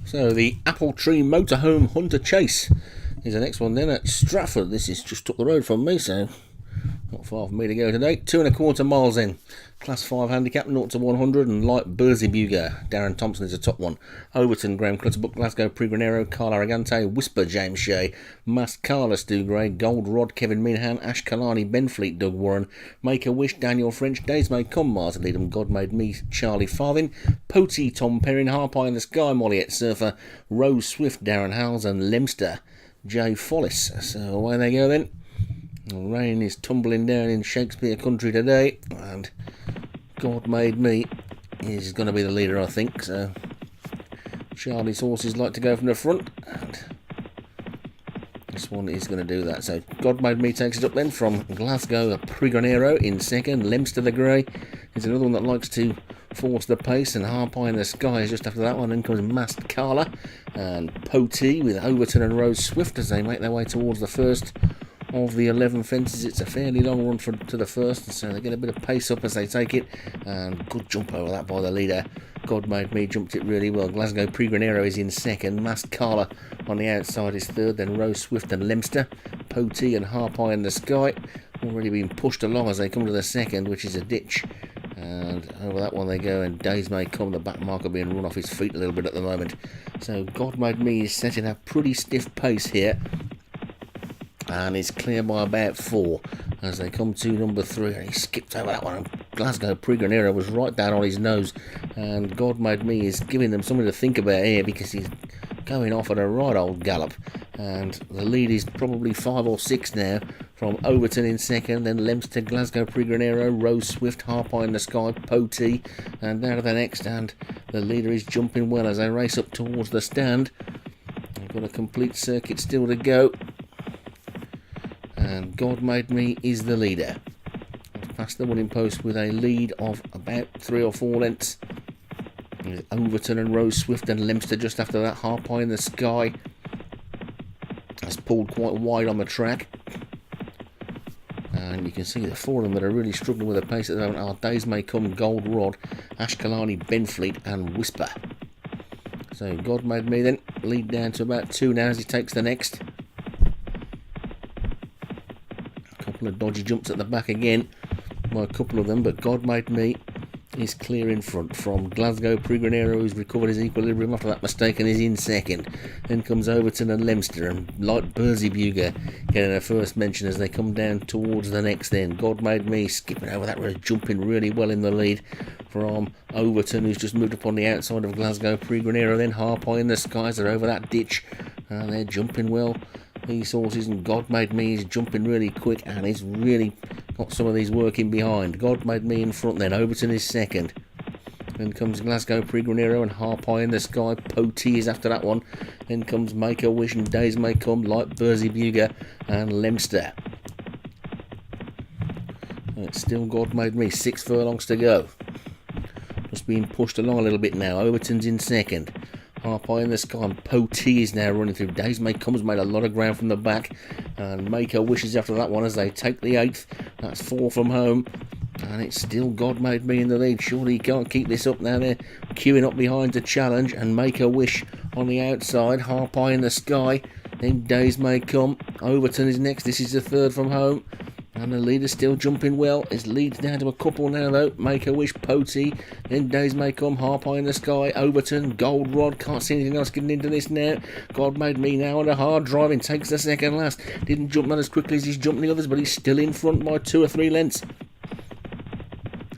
So the Apple Tree Motorhome Hunter Chase is the next one then at Stratford. This is just up the road from me, so not far from me to go today. 2.25 miles in. Class 5 handicap, 0 to 100, and light Bursey-Buger. Darren Thompson is the top one. Overton, Graham Clutterbuck, Glasgow, Pre-Granero, Carl Arrogante, Whisper, James Shea, Masked Carla, Stu Gray, Gold Rod, Kevin Minahan, Ash Kalani, Ben Fleet, Doug Warren, Make a Wish, Daniel French, Days May Come, Martin Needham, God Made Me, Charlie Farthing, Potey, Tom Perrin, Harp Eye in the Sky, Molliet Surfer, Rose Swift, Darren Howells, and Lemster, Jay Follis. So away they go then. The rain is tumbling down in Shakespeare country today, and God Made Me is going to be the leader, I think. So Charlie's horses like to go from the front, and this one is going to do that. So God Made Me takes it up then from Glasgow, Pre-Granero in second. Lemster the Grey is another one that likes to force the pace, and Harp Eye in the Sky is just after that one. Then comes Masked Carla and Potey with Overton and Rose Swift as they make their way towards the first of the 11 fences. It's a fairly long run to the first, so they get a bit of pace up as they take it, and good jump over that by the leader. God Made Me jumped it really well. Glasgow Pre-Granero is in second. Masked Carla on the outside is third, then Rose Swift and Lemster. Potey and Harp Eye in the Sky already being pushed along as they come to the second, which is a ditch, and over that one they go, and Days May Come, the back marker being run off his feet a little bit at the moment. So God Made Me is setting a pretty stiff pace here, and it's clear by about 4 as they come to number 3, and he skipped over that one. Glasgow Pre-Granero was right down on his nose, and God Made Me is giving them something to think about here because he's going off at a right old gallop, and the lead is probably 5 or 6 now from Overton in second, then Lemster, Glasgow Pre-Granero, Rose Swift, Harp Eye in the Sky, Potey, and now to the next, and the leader is jumping well as they race up towards the stand. They've got a complete circuit still to go, and God Made Me is the leader. Past the winning post with a lead of about 3 or 4 lengths. With Overton and Rose Swift and Lemster just after that. Harp Eye in the Sky has pulled quite wide on the track, and you can see the 4 of them that are really struggling with the pace at the moment are Days May Come, Gold Rod, Ash Kalani, Ben Fleet and Whisper. So God Made Me then lead down to about 2 now as he takes the next. Couple of dodgy jumps at the back again by a couple of them, but God Made Me is clear in front from Glasgow Pre-Granero, who's recovered his equilibrium after that mistake and is in second. Then comes Overton and Lemster, and light Bursey-Buger getting a first mention as they come down towards the next then. God Made Me skipping over that, jumping really well in the lead from Overton, who's just moved up on the outside of Glasgow Pre-Granero. Then Harp Eye in the Skies are over that ditch, and they're jumping well, these horses, and God Made Me is jumping really quick and he's really got some of these working behind. God Made Me in front then, Overton is second. Then comes Glasgow Pre-Granero and Harp Eye in the Sky. Potey is after that one. Then comes Make a Wish and Days May Come, light Bursey-Buger and Lemster. It's still God Made Me, 6 furlongs to go. Just being pushed along a little bit now. Overton's in second. Harp Eye in the Sky and Potey is now running through. Days May Come's made a lot of ground from the back, and Make a Wish is after that one as they take the 8th. That's 4 from home, and it's still God Made Me in the lead. Surely he can't keep this up now. They're queuing up behind to challenge, and Make a Wish on the outside. Harp Eye in the Sky, then Days May Come. Overton is next. This is the 3rd from home, and the leader's still jumping well. His lead's down to a couple now though. Make a Wish, Potey, then Days May Come, Harp Eye in the Sky, Overton, Gold Rod. Can't see anything else getting into this now. God Made Me now under hard driving, takes the second last. Didn't jump not as quickly as he's jumping the others, but he's still in front by 2 or 3 lengths.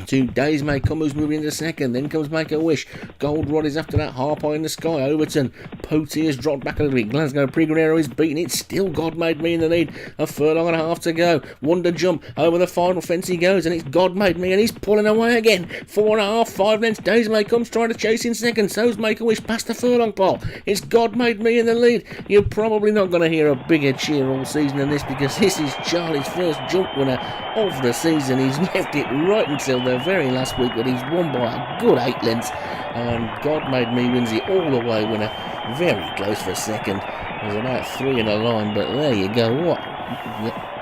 2 Days May Come, who's moving into second. Then comes Make a Wish. Gold Rod is after that. Harp Eye in the Sky. Overton. Potey has dropped back a little bit. Glasgow Pre-Granero is beating it. Still God Made Me in the lead. A furlong and a half to go. Wonder Jump over the final fence he goes, and it's God Made Me, and he's pulling away again. 4.5, 5 lengths. Days May Come's trying to chase in second. So's Make a Wish past the furlong pole. It's God Made Me in the lead. You're probably not going to hear a bigger cheer all season than this, because this is Charlie's first jump winner of the season. He's left it right until the very last week, but he's won by a good 8 lengths, and God Made Me wins it all the way winner. Very close for second. There's about 3 in a line, but there you go. What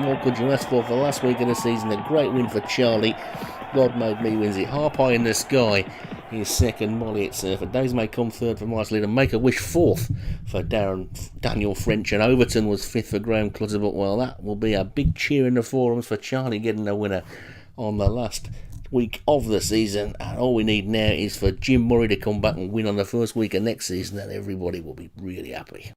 more could you ask for the last week of the season? A great win for Charlie. God Made Me wins it. Harp Eye in the Sky is second. Molly at Surfer. Days May come third for Miles Leader. Make a Wish fourth for Daniel French. And Overton was fifth for Graham Clutterbuck. Well, that will be a big cheer in the forums for Charlie getting a winner on the last week of the season. And all we need now is for Jim Murray to come back and win on the first week of next season, and everybody will be really happy.